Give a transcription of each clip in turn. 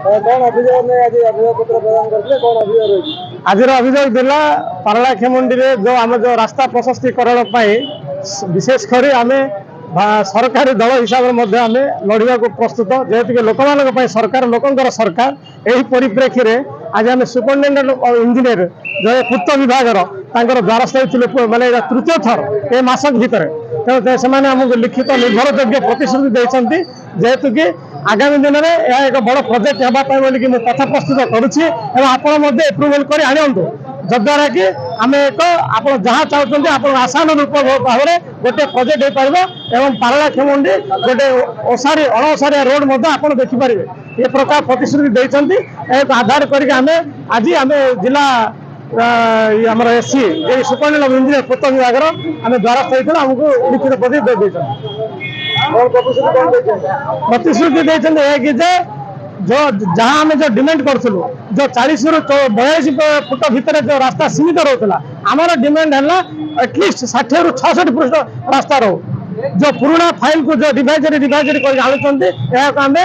कौन अभियोग में आज अभियोग पत्र प्रदान करते कौन अभियोग रही आज अभियोग दिला पारलाखेमुंडी जो आम जो रास्ता प्रशस्तीकरण विशेषकर आम सरकारी दल हिसाब से लड़वा को प्रस्तुत जेहेतु कि लोक मान सरकार लोकंर सरकार यही परिप्रेक्षी में आज आम सुपरिटेडेंट इंजीनियर जो पूर्त विभाग द्वारस्थ होते मानने तृतीय थर ए मसक भितर तेणु से आमको लिखित निर्भरयोग्य प्रतिश्रुति देते जेहेतु कि आगामी दिन में यह एक बड़ प्रोजेक्ट होगापी मुझे पथ प्रस्तुत करुच्ची आपड़ एप्रुवल कर आणतु जद्वारा कि आम एक आप जहाँ चाहते आप आसान रूप भाव में गोटे प्रोजेक्ट हो पार एवं पारलाखेमुंडी गोटे ओसारी अणओसारिया रोड आप देखिपारे ये प्रकार प्रतिश्रुति देते आधार करके आज आम जिला आम एससी सुपरिटेडेंट इंजीनियर पूर्त विभाग आम द्वारस्थ होते आमको लिखित प्रतिश्रुति देते कि जो जहाँ आम जो डिमांड करूँ जो 40 ରୁ 42 फुट भितर जो रास्ता सीमित रोला आमर डिमांड है एटलिस्ट 60 ରୁ 66 फुट रास्ता रो जो पुराना फाइल को जो डिवाइजरी कर आनुंट आम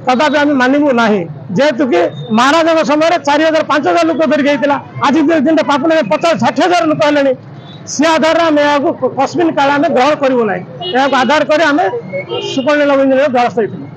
कदापि आम मानवु ना जेहेतु कि महाराजा समय 4000-5000 लोक धरिक आज दिन पापन 50-60,000 लोक है सी आधार आम कस्मिन काल आम ग्रहण करूँ ना आधार कर आम सुपरिटेडेंट इंजीनियर द्वारस्थ होते